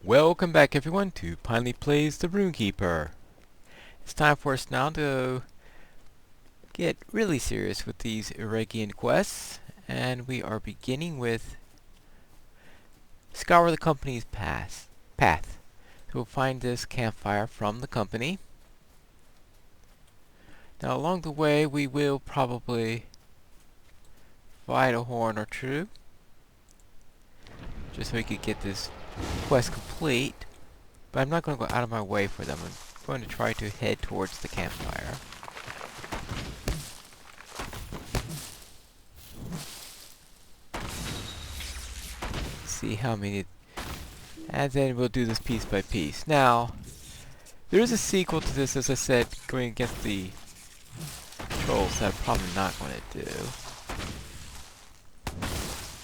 Welcome back everyone to Pinely Plays the Rune-keeper. It's time for us now to get really serious with these Eregion quests, and we are beginning with Scour the Company's path. So we'll find this campfire from the company. Now along the way we will probably fight a horn or two, just so we could get this quest complete, but I'm not going to go out of my way for them. I'm going to try to head towards the campfire. See how many, and then we'll do this piece by piece. Now, there is a sequel to this, as I said, going against the trolls that I'm probably not going to do.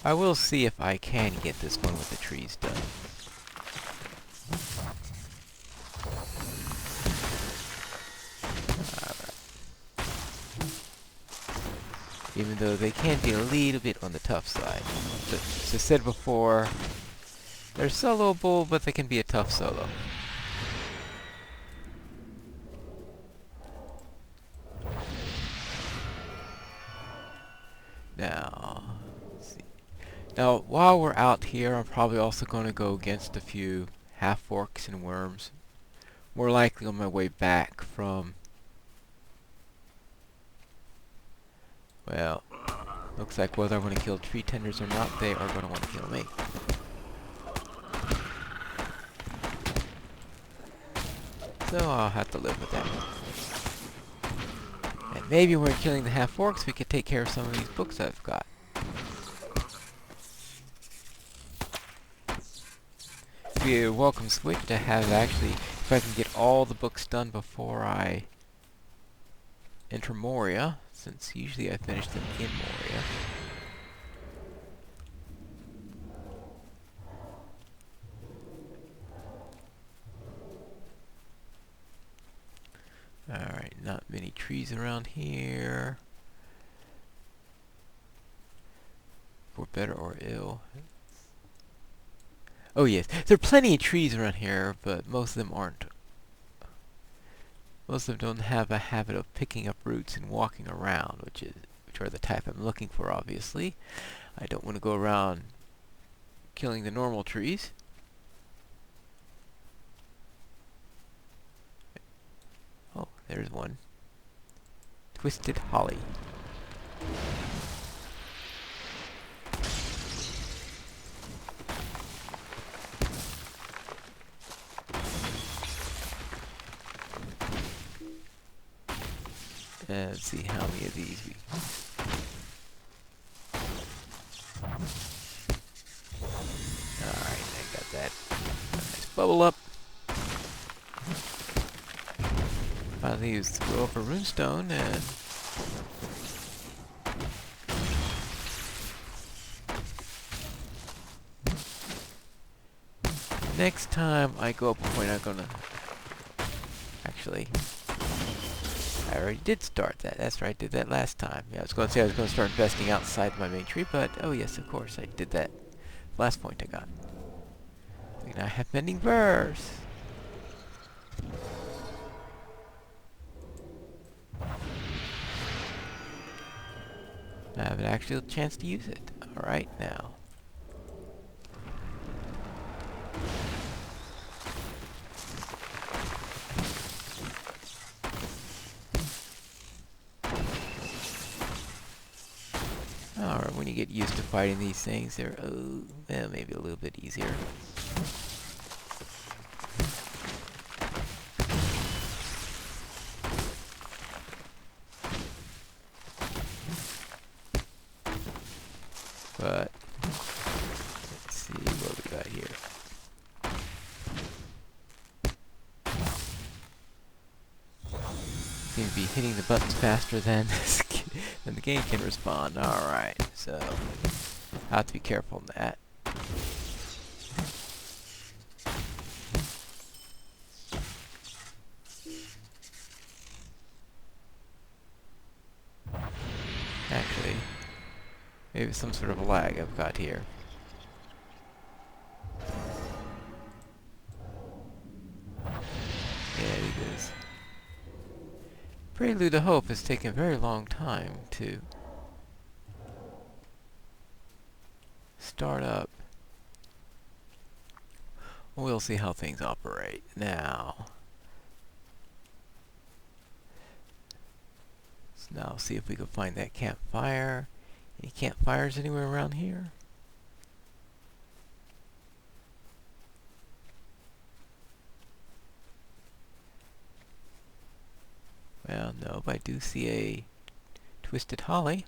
I will see if I can get this one with the trees done. Even though they can be a little bit on the tough side. But as I said before, they're soloable, but they can be a tough solo. Now, let's see. Now, while we're out here, I'm probably also going to go against a few half-orcs and worms. More likely on my way back from... Well, looks like whether I want to kill tree tenders or not, they are going to want to kill me. So I'll have to live with that. And maybe when we're killing the half-orcs, we could take care of some of these books I've got. It'd be a welcome switch to have actually, if I can get all the books done before I enter Moria, since usually I finish them in Moria. Alright, not many trees around here. For better or ill. Oh yes, there are plenty of trees around here, but most of them aren't. Most of them don't have a habit of picking up roots and walking around, which are the type I'm looking for, obviously. I don't want to go around killing the normal trees. Oh, there's one. Twisted holly. And let's see how many of these we... Alright, I got that. Nice bubble up. Finally used to go up a runestone and... Next time I go up a point, I'm gonna... Actually... I already did start that. That's right, I did that last time. Yeah, I was going to say I was going to start investing outside my main tree, but oh yes, of course, I did that. Last point I got. We now have mending burrs. I have an actual chance to use it. Alright, now. Alright, when you get used to fighting these things, they're well, maybe a little bit easier. But let's see what we got here. Seem to be hitting the buttons faster than the game can respond. Alright, so I have to be careful on that. Actually, maybe it's some sort of lag I've got here. Yeah, it is. Prelude to Hope has taken a very long time to start up. We'll see how things operate. Now, see if we can find that campfire. Any campfires anywhere around here? Well, no, but I do see a twisted holly.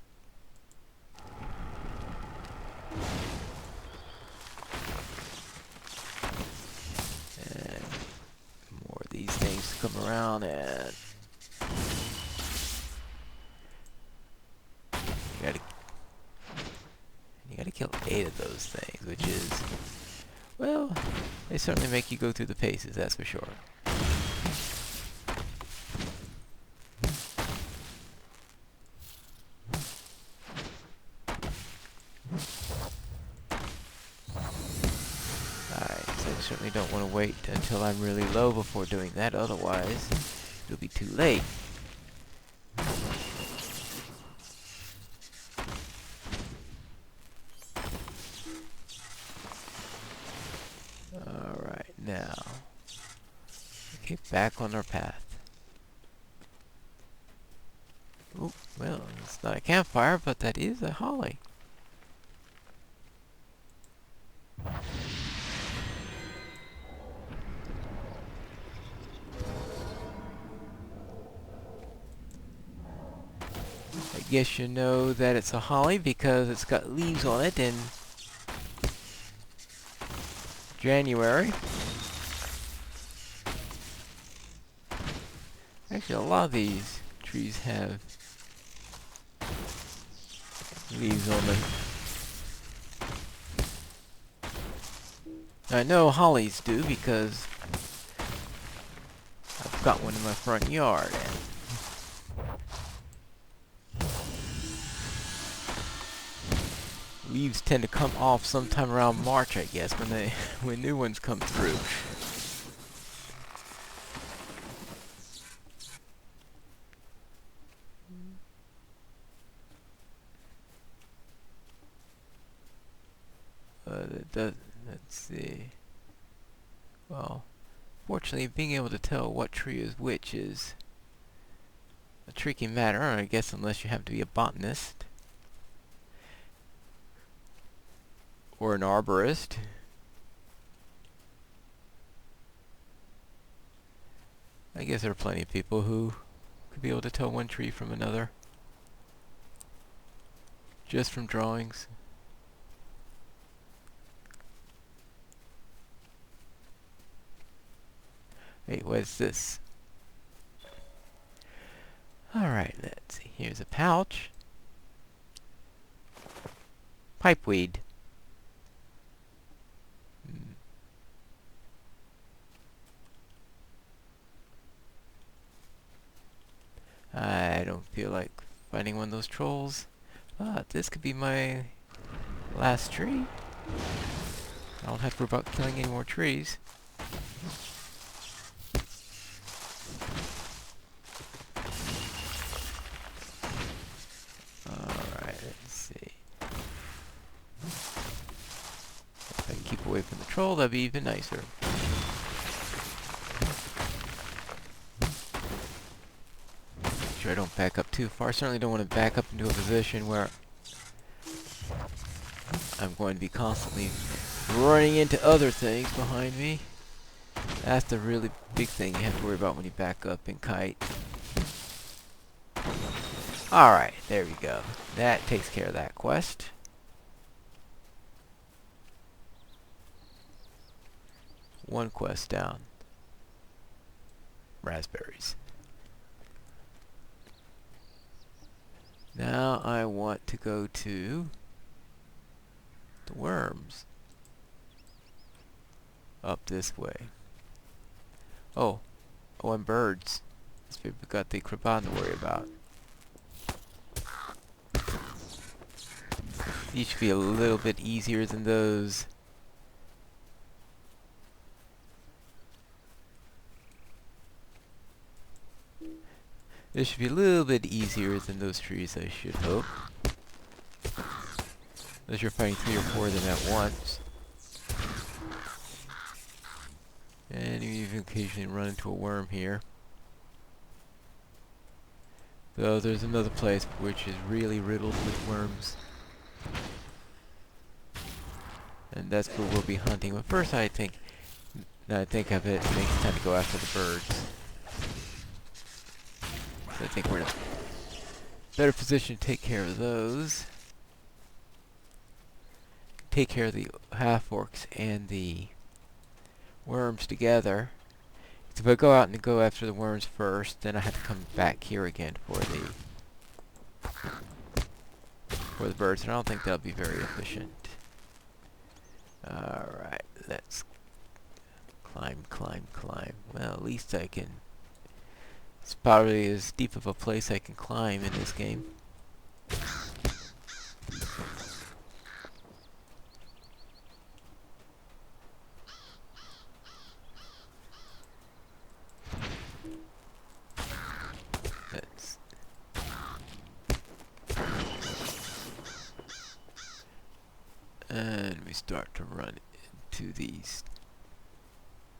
And more of these things to come around, and you gotta kill 8 of those things, which is, well, they certainly make you go through the paces, that's for sure. Alright, so I certainly don't want to wait until I'm really low before doing that, otherwise it'll be too late. Alright, now, get back on our path. Oh, well, it's not a campfire, but that is a holly. I guess you know that it's a holly because it's got leaves on it in January. Actually, a lot of these trees have leaves on them. I know hollies do because I've got one in my front yard. And leaves tend to come off sometime around March, I guess, when new ones come through. Let's see. Well, fortunately, being able to tell what tree is which is a tricky matter, I guess, unless you have to be a botanist or an arborist. I guess there are plenty of people who could be able to tell one tree from another just from drawings. Wait, what's this? Alright, let's see. Here's a pouch. Pipeweed. I don't feel like finding one of those trolls. But this could be my last tree. I don't have to worry about killing any more trees. Alright, let's see. If I can keep away from the troll, that'd be even nicer. Make sure I don't back up too far. Certainly don't want to back up into a position where I'm going to be constantly running into other things behind me. That's the really big thing you have to worry about when you back up and kite. Alright, there we go. That takes care of that quest. One quest down. Raspberries. Now I want to go to the worms. Up this way. Oh, and birds. We've got the Kraban to worry about. These should be a little bit easier than those. This should be a little bit easier than those trees, I should hope. Unless you're fighting 3 or 4 of them at once. And you even occasionally run into a worm here. Though there's another place which is really riddled with worms. And that's where we'll be hunting. But first I think, now I think of it, it makes time to go after the birds. So I think we're in a better position to take care of those. Take care of the half-orcs and the worms together. If I go out and go after the worms first, then I have to come back here again for the birds, and I don't think that'll be very efficient. Alright, let's climb, climb, climb. Well, at least I can... It's probably as deep of a place I can climb in this game. Let's... And we start to run into these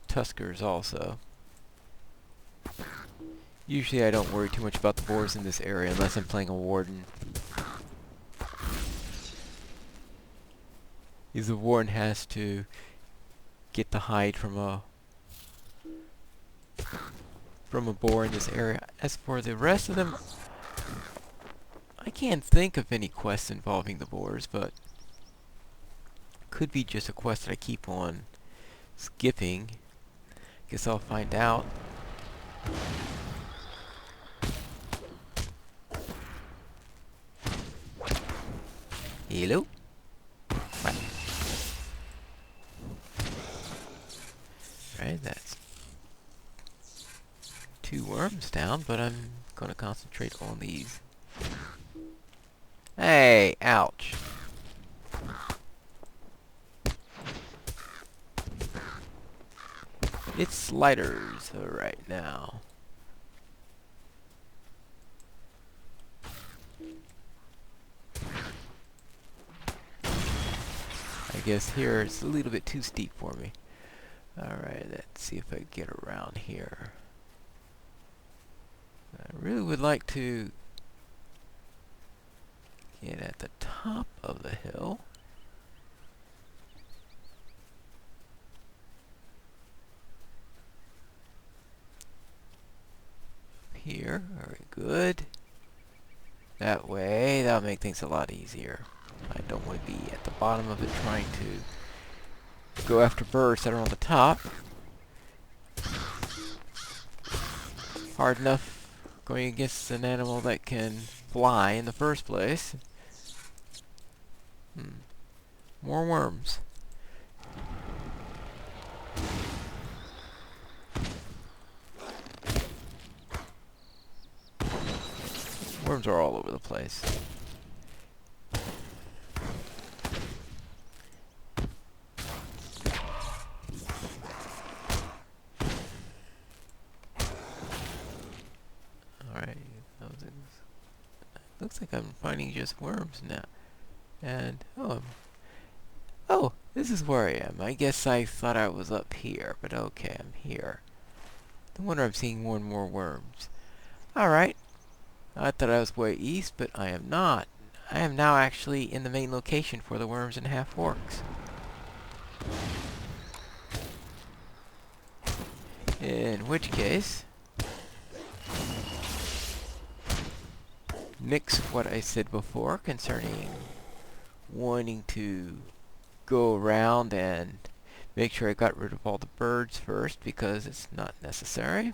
tuskers also. Usually I don't worry too much about the boars in this area unless I'm playing a warden. Because the warden has to get the hide from a boar in this area. As for the rest of them, I can't think of any quests involving the boars, but could be just a quest that I keep on skipping. Guess I'll find out. Hello? What? Right, that's 2 worms down, but I'm gonna concentrate on these. Hey, ouch. It's sliders right now. I guess here it's a little bit too steep for me. Alright, let's see if I can get around here. I really would like to get at the top of the hill. Here, very good. That way, that'll make things a lot easier. I don't want to be at the bottom of it trying to go after birds that are on the top. Hard enough going against an animal that can fly in the first place. More worms. Worms are all over the place. Alright, looks like I'm finding just worms now. And, oh, this is where I am. I guess I thought I was up here, but okay, I'm here. No wonder I'm seeing more and more worms. Alright. I thought I was way east, but I am not. I am now actually in the main location for the worms and half-orcs. In which case, nix what I said before concerning wanting to go around and make sure I got rid of all the birds first, because it's not necessary.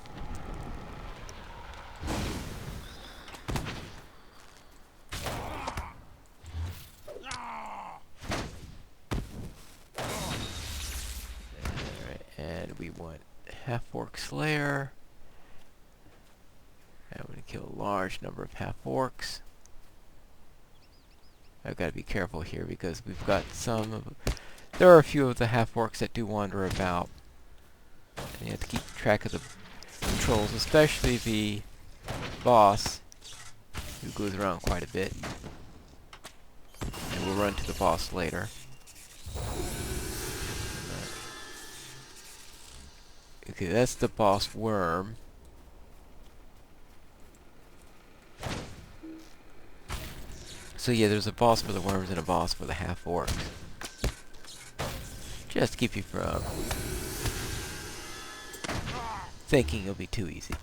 And we want half-orc slayer. And I'm going to kill a large number of half-orcs. I've got to be careful here because we've got there are a few of the half-orcs that do wander about. And you have to keep track of the controls, especially the boss, who goes around quite a bit. And we'll run to the boss later. Okay, that's the boss worm. So yeah, there's a boss for the worms and a boss for the half-orcs. Just to keep you from thinking it'll be too easy.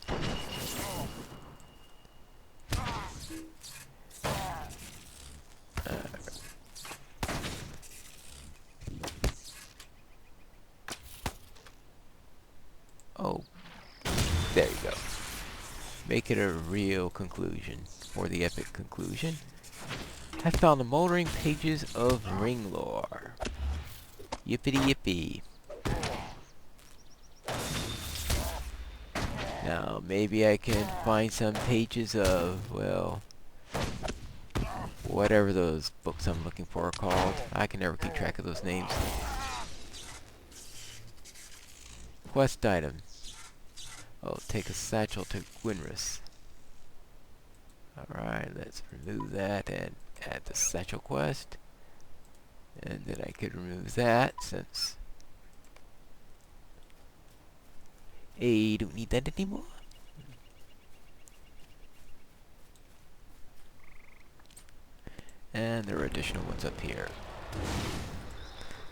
Oh, there you go. Make it a real conclusion, or the epic conclusion. I found the moldering pages of ring lore. Yippity yippee. Now, maybe I can find some pages of, well, whatever those books I'm looking for are called. I can never keep track of those names. Quest item. Oh, take a satchel to Gwynrus. Alright, let's remove that and add the satchel quest. And then I could remove that since I don't need that anymore. And there are additional ones up here.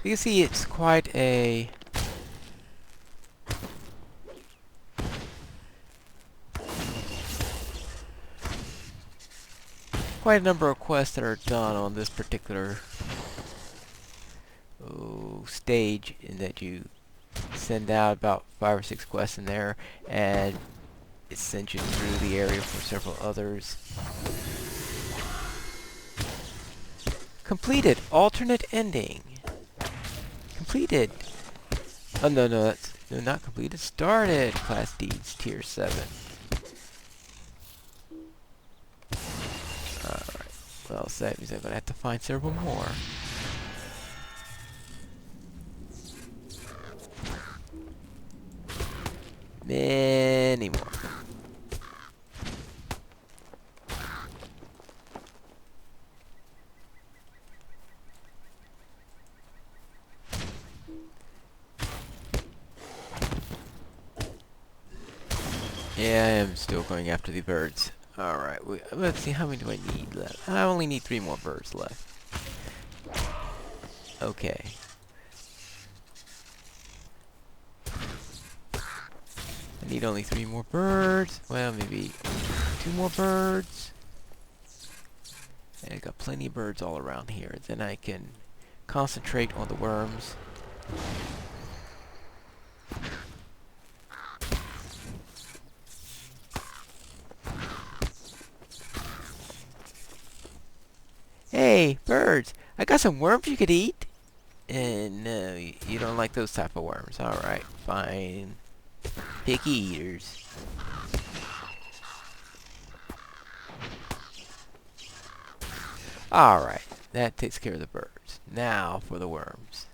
You can see it's quite a number of quests that are done on this particular stage, in that you send out about 5 or 6 quests in there, and it sends you through the area for several others. Completed. Alternate ending. Completed. Oh no, that's not completed. Started. Class deeds tier 7. Alright. Well, so that means I'm gonna have to find several more. Many more. Yeah, I am still going after the birds. Alright, let's see, how many do I need left? I only need 3 more birds left. Okay. I need only 3 more birds. Well, maybe 2 more birds. And I got plenty of birds all around here. Then I can concentrate on the worms. Hey, birds! I got some worms you could eat. And no, you don't like those type of worms. Alright, fine. Picky eaters. Alright, that takes care of the birds. Now for the worms.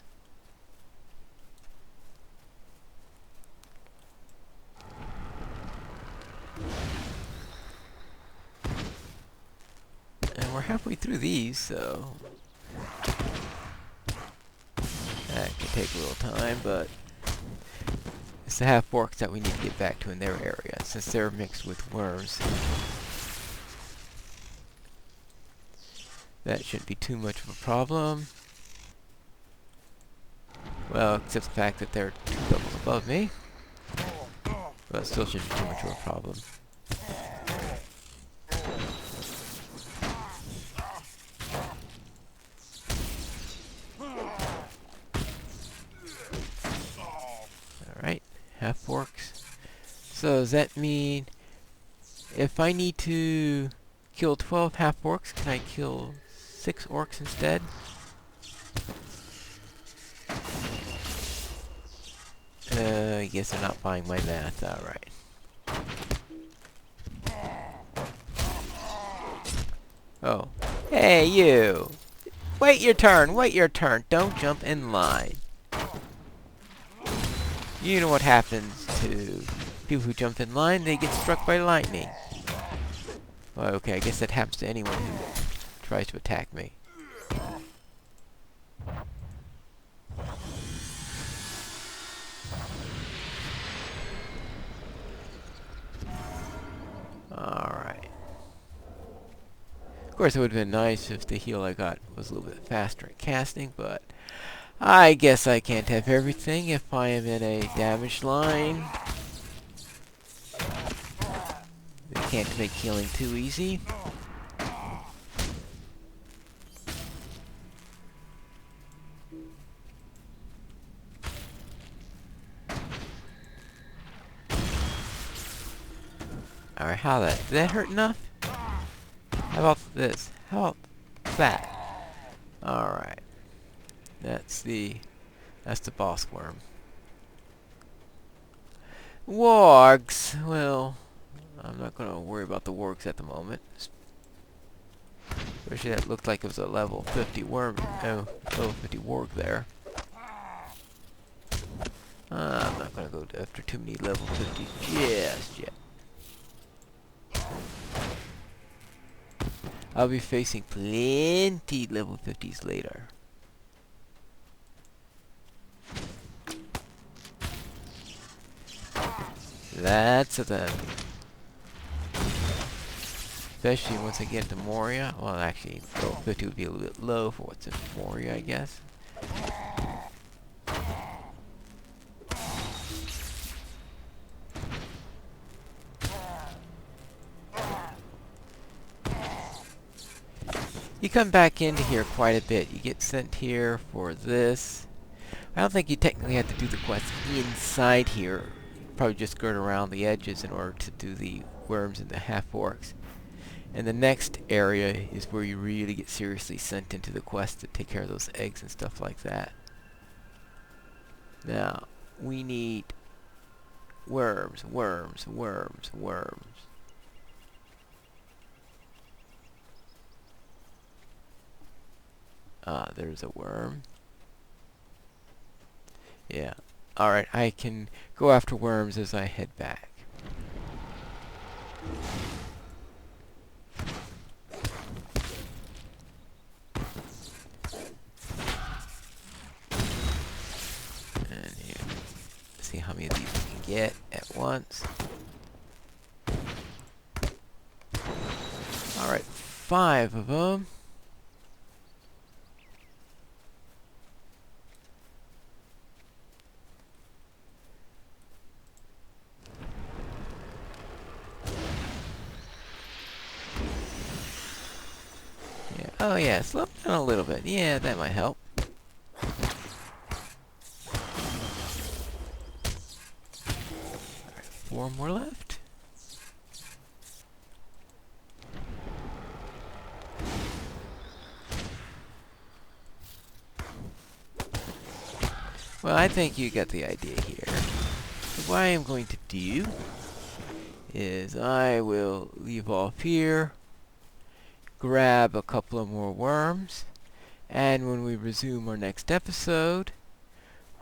And we're halfway through these, so that could take a little time, but it's the half-orcs that we need to get back to in their area, since they're mixed with worms. That shouldn't be too much of a problem. Well, except the fact that they're 2 levels above me. But it still shouldn't be too much of a problem. Alright, half-orcs. So does that mean if I need to kill 12 half-orcs, can I kill 6 orcs instead? I guess they're not buying my math. Alright. Oh. Hey, you! Wait your turn. Wait your turn. Don't jump in line. You know what happens to people who jump in line? They get struck by lightning. Well, okay, I guess that happens to anyone who tries to attack me. Alright. Of course, it would have been nice if the heal I got was a little bit faster at casting, but I guess I can't have everything if I am in a damaged line. We can't make healing too easy. Alright, did that hurt enough? How about this? How about that? Alright. That's the boss worm. Wargs! Well, I'm not gonna worry about the wargs at the moment. Especially that looked like it was a level 50 worm. Oh, level 50 warg there. I'm not gonna go after too many level 50 just yet. I'll be facing plenty level 50s later. That's a thing. Especially once I get into Moria. Well, actually, level 50 would be a little bit low for what's in Moria, I guess. You come back into here quite a bit. You get sent here for this. I don't think you technically have to do the quest inside here. You probably just skirt around the edges in order to do the worms and the half-orcs. And the next area is where you really get seriously sent into the quest to take care of those eggs and stuff like that. Now, we need worms, worms, worms, worms. There's a worm. Yeah. Alright, I can go after worms as I head back. And here, see how many of these we can get at once. Alright, 5 of them. Oh yeah, slow down a little bit. Yeah, that might help. Alright, 4 more left. Well, I think you got the idea here. So what I am going to do is I will leave off here, grab a couple of more worms, and when we resume our next episode,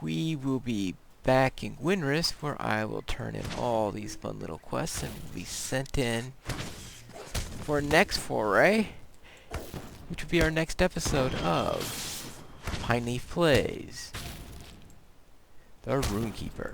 we will be back in Winris, where I will turn in all these fun little quests and be sent in for our next foray, which will be our next episode of Pine Leaf Plays, the Rune-keeper.